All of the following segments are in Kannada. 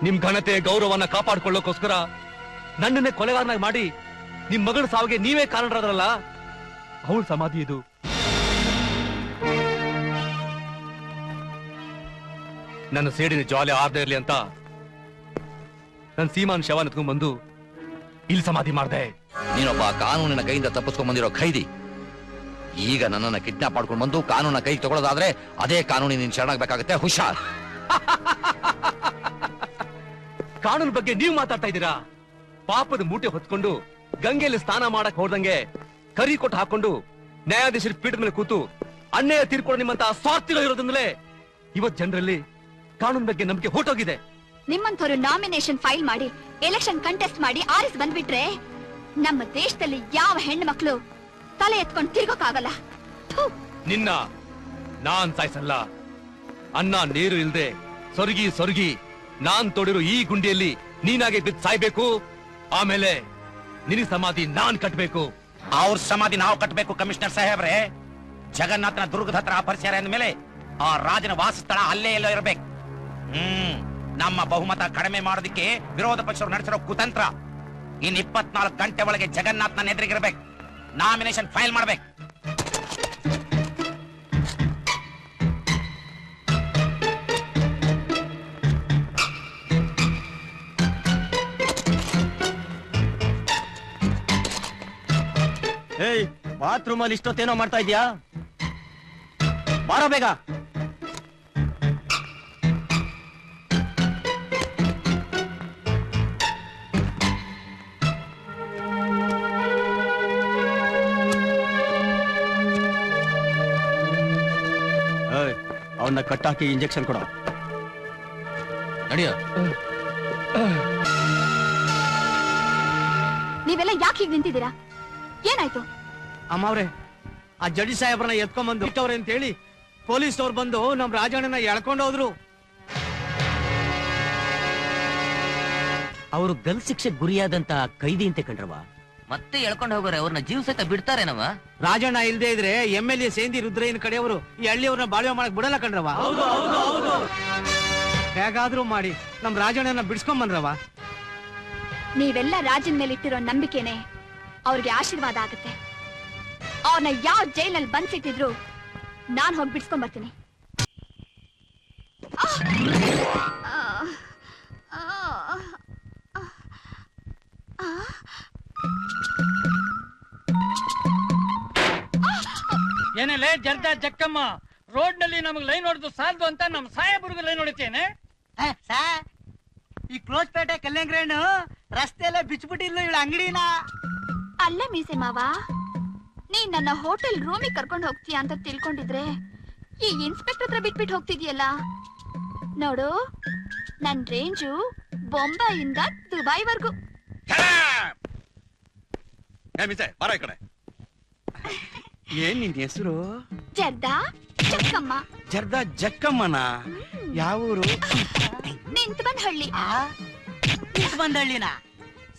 ನಿಮ್ ಘನತೆ ಗೌರವನ ಕಾಪಾಡ್ಕೊಳ್ಳೋಕೋಸ್ಕರ ನನ್ನನ್ನೇ ಕೊಲೆಗಾರನಾಗಿ ಮಾಡಿ ನಿಮ್ ಮಗಳ ಸಾವಿಗೆ ನೀವೇ ಕಾರಣರಾದ್ರಲ್ಲ, ಅವಳ ಸಮಾಧಿ ಇದು. ನನ್ನ ಸೇಡಿನ ಜ್ವಾಲೆ ಆರ್ದೇ ಇರ್ಲಿ ಅಂತ ನನ್ನ ಸೀಮಾನ್ ಶವ ಎತ್ಕೊಂಡ್ ಬಂದು ಇಲ್ಲಿ ಸಮಾಧಿ ಮಾಡ್ದೆ. ನೀನೊಬ್ಬ ಕಾನೂನಿನ ಕೈಯಿಂದ ತಪ್ಪಿಸ್ಕೊಂಡ್ ಬಂದಿರೋ ಖೈದಿ. ಈಗ ನನ್ನನ್ನ ಕಿಡ್ನಾಪ್ ಮಾಡ್ಕೊಂಡು ಬಂದು ಕಾನೂನ ಕೈಗೆ ತಗೊಳ್ಳೋದಾದ್ರೆ ಅದೇ ಕಾನೂನಿನ ನೀನ್ ಶರಣಾಗಬೇಕಾಗತ್ತೆ. ಹುಷಾರ್. ಕಾನೂನು ಬಗ್ಗೆ ನೀವು ಮಾತಾಡ್ತಾ ಇದ್ದೀರಾ? ಪಾಪದ ಮೂಟೆ ಹೊತ್ಕೊಂಡು ಗಂಗೆಯಲ್ಲಿ ಸ್ನಾನ ಮಾಡಕ್ ಹೋದಂಗೆ ಕರಿ ಕೊಟ್ಟು ಹಾಕೊಂಡು ನ್ಯಾಯಾಧೀಶರ ಪೀಠದ ಮೇಲೆ ಕೂತು ಅನ್ಯಾಯ ತೀರ್ಕೊಂಡು ನಿಮ್ಮಂತ ಸ್ವಾರ್ಥಿಗಳು ಇರೋದ್ರಿಂದಲೇ ಇವತ್ ಜನರಲ್ಲಿ ಕಾನೂನು ಬಗ್ಗೆ ನಂಬಿಕೆ ಹೊರಟೋಗಿದೆ. ನಿಮ್ಮಂತವರು ನಾಮಿನೇಷನ್ ಫೈಲ್ ಮಾಡಿ ಎಲೆಕ್ಷನ್ ಕಂಟೆಸ್ಟ್ ಮಾಡಿ ಆರಿಸ್ ಬಂದ್ಬಿಟ್ರೆ ನಮ್ಮ ದೇಶದಲ್ಲಿ ಯಾವ ಹೆಣ್ಣು ಮಕ್ಕಳು ತಲೆ ಎತ್ಕೊಂಡು ತಿರ್ಗೋಕ್ಕಾಗಲ್ಲ. ನಿನ್ನ ನಾನ್ ಸಾಯಿಸಲ್ಲ. ಅನ್ನ ನೀರು ಇಲ್ದೆ ಸೊರಗಿ ಸೊರಗಿ ನಾನ್ ತೋಡಿರೋ ಈ ಗುಂಡಿಯಲ್ಲಿ ನೀನಾಗೆ ಬಿದ್ದು ಸಾಯ್ಬೇಕು. ಆಮೇಲೆ ನಿನಗೆ ಸಮಾಧಿ ನಾನ್ ಕಟ್ಬೇಕು. ಅವ್ರ ಸಮಾಧಿ ನಾವು ಕಟ್ಟಬೇಕು ಕಮಿಷನರ್ ಸಾಹೇಬ್ರೆ. ಜಗನ್ನಾಥನ ದುರ್ಗದ ಹತ್ರ ಅಪರಿಸ್ಯಾರ ಅಂದ್ಮೇಲೆ ಆ ರಾಜನ ವಾಸಸ್ಥಳ ಅಲ್ಲೇ ಎಲ್ಲೋ ಇರಬೇಕು. ನಮ್ಮ ಬಹುಮತ ಕಡಿಮೆ ಮಾಡೋದಕ್ಕೆ ವಿರೋಧ ಪಕ್ಷರು ನಡೆಸಿರೋ ಕುತಂತ್ರ. ಇನ್ 24 ಗಂಟೆ ಒಳಗೆ ಜಗನ್ನಾಥನ ಎದುರಿಗಿರ್ಬೇಕು. ನಾಮಿನೇಷನ್ ಫೈಲ್ ಮಾಡ್ಬೇಕು. ಏಯ್, ಬಾತ್ರೂಮ್ ಅಲ್ಲಿ ಇಷ್ಟೊತ್ತೇನೋ ಮಾಡ್ತಾ ಇದ್ಯಾ? ಬಾರೋ ಬೇಗ. ಅವನ್ನ ಕಟ್ಟಾಕಿ ಇಂಜೆಕ್ಷನ್ ಕೊಡ. ನಡಿಯ. ನೀವೆಲ್ಲ ಯಾಕೆ ಹೀಗೆ ನಿಂತಿದ್ದೀರಾ? ಏನಾಯ್ತು? ಅಮ್ಮವ್ರೆ, ಆ ಜಡ್ಜಿ ಸಾಹೇಬ್ರನ್ನ ಎತ್ಕೊಂಡ್ಬಂದು ಇಟ್ಟವ್ರೆ ಅಂತ ಹೇಳಿ ಪೊಲೀಸ್ ಅವ್ರು ಬಂದು ನಮ್ ರಾಜಣ್ಣನ ಎಳ್ಕೊಂಡು ಹೋದ್ರು. ಅವರು ಗಲ್ ಶಿಕ್ಷೆ ಗುರಿಯಾದಂತ ಕೈದಿ ಅಂತ ಕಂಡ್ರವ. ಮತ್ತೆ ಎಳ್ಕೊಂಡು ಹೋಗೋರೆ ಅವ್ರನ್ನ ಜೀವ ಸಹಿತ ಬಿಡ್ತಾರೇನವ? ರಾಜಣ್ಣ ಇಲ್ದೇ ಇದ್ರೆ MLA ಸೇಂದಿ ರುದ್ರಯ್ಯನ ಕಡೆಯವರು ಈ ಹಳ್ಳಿಯವ್ರನ್ನ ಬಾಳ್ವೆ ಮಾಡಕ್ ಬಿಡಲ್ಲ ಕಣ್ರವ. ಹೇಗಾದ್ರೂ ಮಾಡಿ ನಮ್ ರಾಜಣ್ಣನ ಬಿಡ್ಸ್ಕೊಂಡ್ ಬಂದ್ರವ. ನೀವೆಲ್ಲ ರಾಜನ ಮೇಲೆ ಇಟ್ಟಿರೋ ನಂಬಿಕೆನೆ ಅವ್ರಿಗೆ ಆಶೀರ್ವಾದ ಆಗುತ್ತೆ. ಅವ್ರನ್ನ ಯಾವ ಜೈಲಲ್ಲಿ ಬಂದ್ಸಿಟ್ಟಿದ್ರು ನಾನ್ ಹೋಗಿ ಬಿಡ್ಸ್ಕೊಂಡ್ ಬರ್ತೀನಿ. ಏನೇಲೇ ಜರ್ದಾ ಜಕ್ಕಮ್ಮ, ರೋಡ್ ನಲ್ಲಿ ನಮಗ್ ಲೈನ್ ಹೊಡೆದು ಸಾಲದು ಅಂತ ನಮ್ ಸಾಹೇಬ್ರಿಗೆ ಲೈನ್ ಹೊಡಿತೇನೆ. ಈ ಕ್ಲೋಸ್ ಪೇಟೆ ಕಲ್ಯಾಣ ರಸ್ತೆಯಲ್ಲೇ ಬಿಚ್ಬಿಟ್ಟಿಲ್ಲ ಇವಳ ಅಂಗಡಿನ. ಅಲ್ಲ ಮೀಸೆ ಮಾವ, ನೀನ್ ನನ್ನ ಹೋಟೆಲ್ ರೂಮಿಗೆ ಕರ್ಕೊಂಡು ಹೋಗ್ತೀಯ ಅಂತ ತಿಳ್ಕೊಂಡಿದ್ರೆ ಈ ಇನ್ಸ್ಪೆಕ್ಟರ್ ಹತ್ರ ಬಿಟ್ಬಿಟ್ಟು ಹೋಗ್ತಿದ್ಯಲ್ಲ. ನೋಡು, ನನ್ ರೇಂಜು ಬೊಂಬಾಯಿಂದ ದುಬೈವರೆಗೂ. ಬರ ಈ ಕಡೆ. ಏನ್ ನಿನ್ ಹೆಸರು? ಜರ್ದಾ ಜಕ್ಕಮ್ಮ. ಜರ್ದಾ ಜಕ್ಕಮ್ಮನ? ಯಾವೂರು? ನಿಂತು ಬಂದ್ ಹಳ್ಳಿ. ನಿಂತು ಬಂದ ಹಳ್ಳಿನ?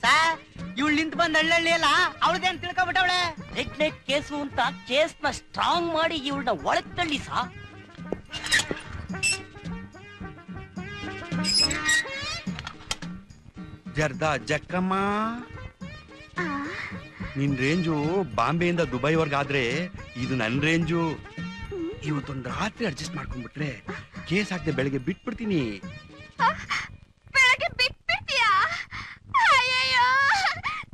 ಸಾರ್, ಇವಳು ನಿಂತು ಬಂದ ಹಳ್ಳಿ ಅಲ್ಲ, ಅವಳದೇನ್ ತಿಳ್ಕೊಬಿಟ್ಟವಳೆ? ನೆಗ್ಲೆಕ್ಟ್ ಕೇಸು ಅಂತ ಕೇಸ್ನ ಸ್ಟ್ರಾಂಗ್ ಮಾಡಿ ಇವಳನ್ನ ಒಳಗ್ ತಳ್ಳಿ ಸಾ. ಜರ್ದಾ ಜಕ್ಕಮ್ಮ, ನಿನ್ ರೇಂಜು ಬಾಂಬೆಯಿಂದ ದುಬೈವರ್ಗಾದ್ರೆ ಇದು ನನ್ ರೇಂಜು. ಇವತ್ತೊಂದು ರಾತ್ರಿ ಅಡ್ಜಸ್ಟ್ ಮಾಡ್ಕೊಂಡ್ಬಿಟ್ರೆ ಕೇಸ್ ಹಾಕ್ದೆ ಬೆಳಗ್ಗೆ ಬಿಟ್ಬಿಡ್ತೀನಿ. ಬೆಳಗ್ಗೆ ಬಿಟ್ಬಿಡ್ತೀಯಾ? ಅಯ್ಯಯ್ಯೋ,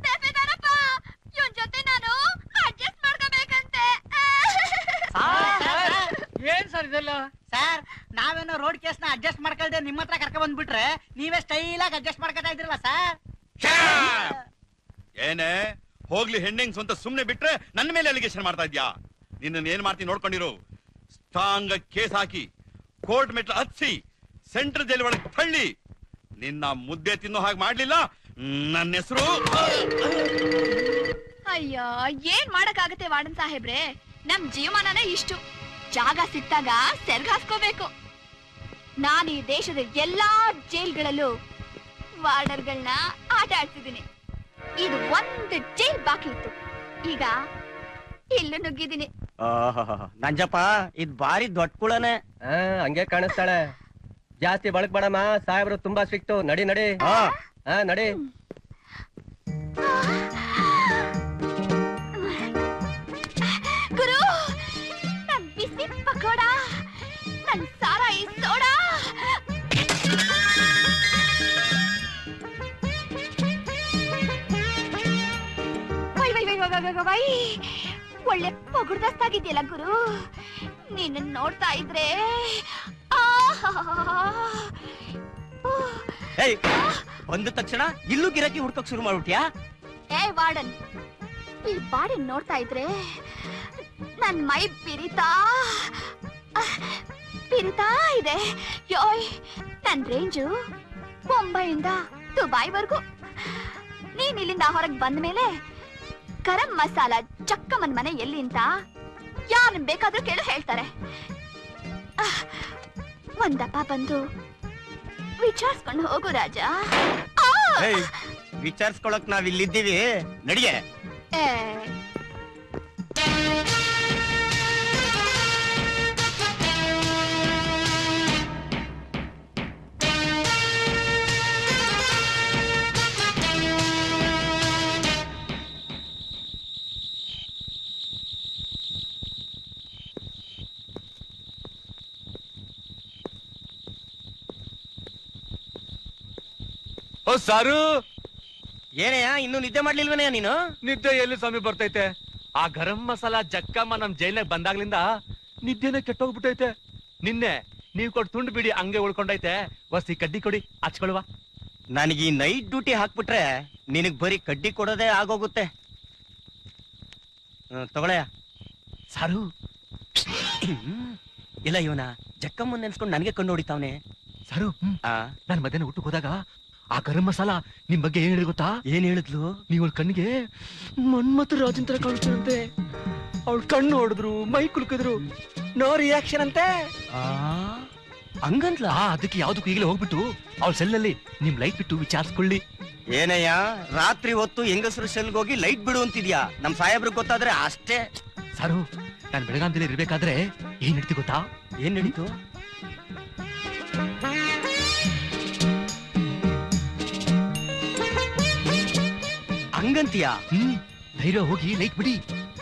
ನೆಪೆದಾರಪ್ಪ, ಇವನ್ ಜೊತೆ ನಾನು ಅಡ್ಜಸ್ಟ್ ಮಾಡ್ಕೋಬೇಕಂತೆ. ಏನ್ ಸರ್ ಇದೆಲ್ಲ? ಸರ್, ನಾವೇನೋ ರೋಡ್ ಕೇಸ್ನ ಅಡ್ಜಸ್ಟ್ ಮಾಡ್ಕೊಳ್ದೆ ನಿಮ್ಮ ಹತ್ರ ಕರ್ಕ ಬಂದ್ಬಿಟ್ರೆ ನೀವೇ ಸ್ಟೈಲ್ ಆಗಿ ಅಡ್ಜಸ್ಟ್ ಮಾಡ್ಕೊತಾ ಇದ್ರಲ್ಲ ಸರ್. ಏನೇ ಹೋಗ್ಲಿ ಹೆಣ್ಣಿಂಗ್ ಸ್ವಂತ ಸುಮ್ನೆ ಬಿಟ್ರೆ ನನ್ನ ಮೇಲೆ ಅಲಿಗೇಷನ್ ಮಾಡ್ತಾ ಇದ್ಯಾ? ನಿನ್ನ ಏನ್ ಮಾಡ್ತೀನಿ ನೋಡ್ಕೊಂಡಿರು. ಸ್ಟ್ರಾಂಗ್ ಕೇಸ್ ಹಾಕಿ ಕೋರ್ಟ್ ಮೆಟ್ಲು ಹತ್ಸಿ ಸೆಂಟ್ರಲ್ ಜೈಲ್ ಒಳಗೆ ತಳ್ಳಿ ನಿನ್ನ ಮುದ್ದೆ ತಿನ್ನೋ ಹಾಗೆ ಮಾಡ್ಲಿಲ್ಲ ನನ್ನ ಹೆಸರು. ಅಯ್ಯೋ, ಏನ್ ಮಾಡಕ್ಕಾಗತ್ತೆ ವಾರ್ಡನ್ ಸಾಹೇಬ್ರೆ, ನಮ್ ಜೀವಮಾನನೇ ಇಷ್ಟು. ಜಾಗ ಸಿಕ್ತಾಗ ಸೆರ್ಗಾಸ್ಕೋಬೇಕು. ನಾನು ಈ ದೇಶದ ಎಲ್ಲಾ ಜೈಲ್ಗಳಲ್ಲೂ ವಾರ್ಡರ್ಗಳನ್ನ ಆಟ ಆಡ್ತಿದ್ದೀನಿ. ಇದು ಒಂದು ಜೈಲ್ ಬಾಕಿ ಇತ್ತು, ಈಗ ಇಲ್ಲೂ ನುಗ್ಗಿದ್ದೀನಿ. ನಂಜಪ್ಪ, ಇದ್ ಬಾರಿ ದೊಡ್ಡ ಕುಳನೆ. ಹಂಗೆ ಕಾಣಿಸ್ತಾಳೆ. ಜಾಸ್ತಿ ಬಳಕ್ ಬೇಡಮ್ಮ, ಸಾಹೇಬ್ರು ತುಂಬಾ ಸ್ಟ್ರಿಕ್ಟ್. ನಡಿ ನಡಿ. ಹಾ ನಡಿ. ಗುರು, ನನ್ ಬಿಸಿ ಪಕೋಡ, ನನ್ ಸಾರಾಯಿ ಸೋಡಾ. ವೈ ಒಳ್ಳೆ ಪೊಗುಡ್ದಾಗಿದ್ಯಲ್ಲ ಗುರು. ನೀನು ನೋಡ್ತಾ ಇದ್ರೆ ಬಂದ ತಕ್ಷಣ ಇಲ್ಲೂ ಗಿರಾಕಿ ಹುಡ್ಕಕ್ ಶುರು ಮಾಡ್ಬಿಟ್ಯಾ? ಏ ವಾರ್ಡನ್, ಈ ಬಾಡಿ ನೋಡ್ತಾ ಇದ್ರೆ ನನ್ ಮೈ ಪಿರಿತಾ ಇದೆ. ಯೋಯ್, ನನ್ ರೇಂಜು ಮುಂಬೈಯಿಂದ ದುಬೈವರೆಗೂ. ನೀನ್ ಇಲ್ಲಿಂದ ಹೊರಗ್ ಬಂದ ಮೇಲೆ ಗರಂ ಮಸಾಲ ಚಕ್ಕಮ್ಮನ್ ಮನೆ ಎಲ್ಲಿ ಅಂತ ಯಾರನ್ ಬೇಕಾದ್ರೂ ಕೇಳು ಹೇಳ್ತಾರೆ. ಒಂದಪ್ಪ ಬಂದು ವಿಚಾರಿಸ್ಕೊಂಡು ಹೋಗು ರಾಜ. ವಿಚಾರಿಸ್ಕೊಳಕ್ ನಾವ್ ಇಲ್ಲಿದ್ದೀವಿ, ನಡಿಗೆ. ಓ ಸಾರು, ಏನಯ್ಯ ಇನ್ನು ನಿದ್ದೆ ಮಾಡ್ಲಿಲ್ವನಯ್ಯ ನೀನು? ನಿದ್ದೆ ಎಲ್ಲಿ ಸ್ವಾಮಿ ಬರ್ತೈತೆ? ಆ ಗರಂ ಮಸಾಲ ಜಕ್ಕಮ್ಮ ನಮ್ ಜೈಲ್ನಾಗ ಬಂದಾಗ್ಲಿಂದ ನಿದ್ದೆನೆ ಕೆಟ್ಟೋಗ್ಬಿಟ್ಟೈತೆ. ನಿನ್ನೆ ನೀವ್ ಕೊಟ್ಟು ತುಂಡು ಬಿಡಿ ಹಂಗೆ ಉಳ್ಕೊಂಡೈತೆ. ವಸ್ತಿ ಕಡ್ಡಿ ಕೊಡಿ ಹಚ್ಕೊಳುವ. ನನಗೆ ಈ ನೈಟ್ ಡ್ಯೂಟಿ ಹಾಕ್ಬಿಟ್ರೆ ನಿನಗ್ ಬರೀ ಕಡ್ಡಿ ಕೊಡೋದೇ ಆಗೋಗುತ್ತೆ. ತಗೊಳಯ್ಯ. ಸಾರು ಇಲ್ಲ, ಇವನ ಜಕ್ಕಮ್ಮನ್ ನೆನ್ಸ್ಕೊಂಡು ನನಗೆ ಕಣ್ಣು ಹೊಡಿತಾವನೆ. ಸಾರು, ನಾನ್ ಮಧ್ಯಾಹ್ನ ಊಟಕ್ಕೆ ಹೋದಾಗ ಆ ಗರಂ ಮಸಾಲ ನಿಮ್ ಬಗ್ಗೆ ಏನ್ ಹೇಳಿ ಗೊತ್ತಾ? ಏನ್ ಹೇಳಿದ್ಲು? ನೀವಳ ಕಣ್ಣಿಗೆ ಮನ್ಮಥ ರಾಜನ್ ತರ ಕಾಣಿಸ್ತಾರಂತೆ. ಅವಳ ಕಣ್ಣು ಹೊಡೆದ್ರು, ಮೈ ಕುಲ್ಕಿದ್ರು, ನೋ ರಿಯಾಕ್ಷನ್ ಅಂತೆ. ಹಂಗಂದ್ಲ? ಅದಕ್ಕೆ ಯಾವ್ದಕ್ಕೂ ಈಗಲೇ ಹೋಗ್ಬಿಟ್ಟು ಅವಳ ಸೆಲ್ನಲ್ಲಿ ನಿಮ್ ಲೈಟ್ ಬಿಟ್ಟು ವಿಚಾರಿಸ್ಕೊಳ್ಳಿ. ಏನಯ್ಯ, ರಾತ್ರಿ ಹೊತ್ತು ಹೆಂಗಸರು ಸೆಲ್ಗೆ ಹೋಗಿ ಲೈಟ್ ಬಿಡು ಅಂತಿದ್ಯಾ? ನಮ್ ಸಾಹೇಬ್ರಿಗೆ ಗೊತ್ತಾದ್ರೆ ಅಷ್ಟೇ. ಸಾರು, ನಾನ್ ಬೆಳಗಾಂದಲ್ಲಿ ಇರ್ಬೇಕಾದ್ರೆ ಏನ್ ನಡೀತಿ ಗೊತ್ತಾ? ಏನ್ ನಡೀತು? ಹಂಗಂತೀಯಾ? ಧೈರ್ಯ ಹೋಗಿ ಲೈಟ್ ಬಿಡಿ.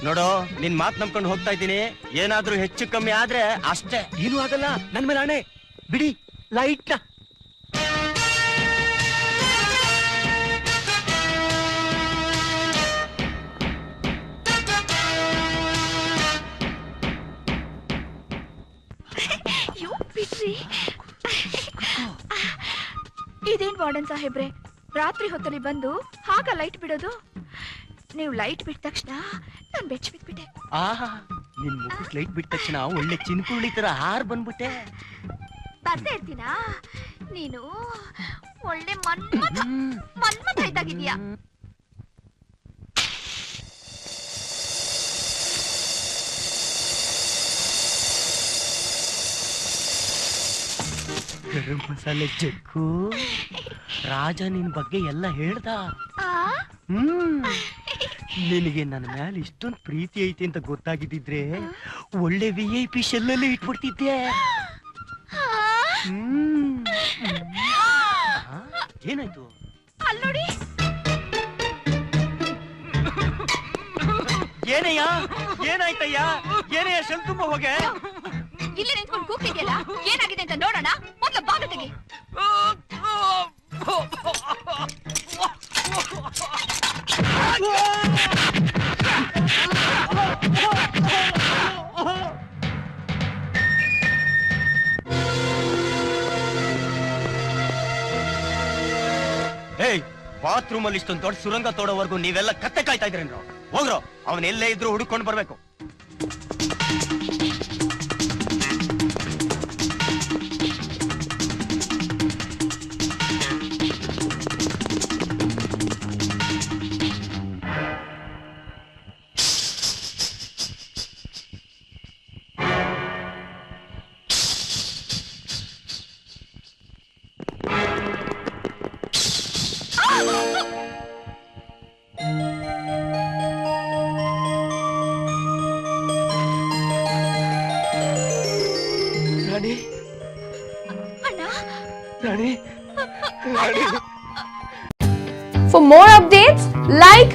ನೋಡೋ, ನಿನ್ ಮಾತ್ ನಂಬ್ಕೊಂಡು ಹೋಗ್ತಾ ಇದ್ದೀನಿ. ಏನಾದ್ರೂ ಹೆಚ್ಚು ಕಮ್ಮಿ ಆದ್ರೆ ಅಷ್ಟೇ. ಏನೂ ಆಗಲ್ಲ, ನನ್ ಮೇಲೆ ಆಣೆ. ಬಿಡಿ ಲೈಟ್ ನ. ಇದೇನ್ ವಾರ್ಡನ್ ಸಾಹೇಬ್ರೆ, ರಾತ್ರಿ ಹೊತ್ತಲ್ಲಿ ಬಂದು ಹಾಗ ಲೈಟ್ ಬಿಡೋದು? ನೀವು ಲೈಟ್ ಬಿಟ್ಟ ತಕ್ಷಣ ನಾನ್ ಬೆಚ್ಚ ಬಿದ್ಬಿಟ್ಟೆ. ಆಹಾ, ನಿನ್ ಮುಖಕ್ಕೆ ಲೈಟ್ ಬಿಟ್ಟ ತಕ್ಷಣ ಒಳ್ಳೆ ಚಿನ್ಕುಳ್ಳಿ ತರ ಹಾರ್ ಬಂದ್ಬಿಟ್ಟೆ. ಬರ್ತಾ ಇರ್ತೀನಾ? ನೀನು ಒಳ್ಳೆ ಮನ್ಮಥ ಇದ್ದಾಗಿದ್ಯಾ. ಗರಂ ಮಸಾಲೆ ಜಗ್ಗು, ರಾಜ ನಿನ್ ಬಗ್ಗೆ ಎಲ್ಲ ಹೇಳ್ದ. ನಿನಗೆ ನನ್ನ ಮ್ಯಾಲ ಇಷ್ಟೊಂದು ಪ್ರೀತಿ ಐತಿ ಅಂತ ಗೊತ್ತಾಗಿದ್ದಿದ್ರೆ ಒಳ್ಳೆ VIP ಶೆಲ್ಲಲ್ಲಿ ಇಟ್ಬಿಡ್ತಿದ್ದೆ. ಏನಾಯ್ತು? ಅಲ್ಲೋಡಿ. ಏನಯ್ಯ, ಏನಾಯ್ತಯ್ಯ? ಏನಯ್ಯ ಶೆಲ್ ತುಂಬ ಹೋಗೆ? ಇಲ್ಲೇ ನಿಂತ್ಕೊಂಡು ಕೂಗ್ತಿದ್ಯಲ್ಲ, ಏನಾಗಿದೆ ಅಂತ ನೋಡೋಣ. ಮೊದ್ಲು ಬಾಗಿಲು ತೆಗಿ. ಏಯ್, ಬಾತ್ರೂಮ್ ಅಲ್ಲಿ ಇಷ್ಟೊಂದು ದೊಡ್ಡ ಸುರಂಗ ತೋಡೋವರೆಗೂ ನೀವೆಲ್ಲ ಕತ್ತೆ ಕಾಯ್ತಾ ಇದ್ರೇನ್ರು? ಹೋಗ್ರೋ, ಅವನೆಲ್ಲೇ ಇದ್ರು ಹುಡುಕೊಂಡು ಬರ್ಬೇಕು. ರಾಣಿ ರಾಣಿ For more updates, like,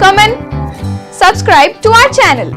comment, subscribe to our channel.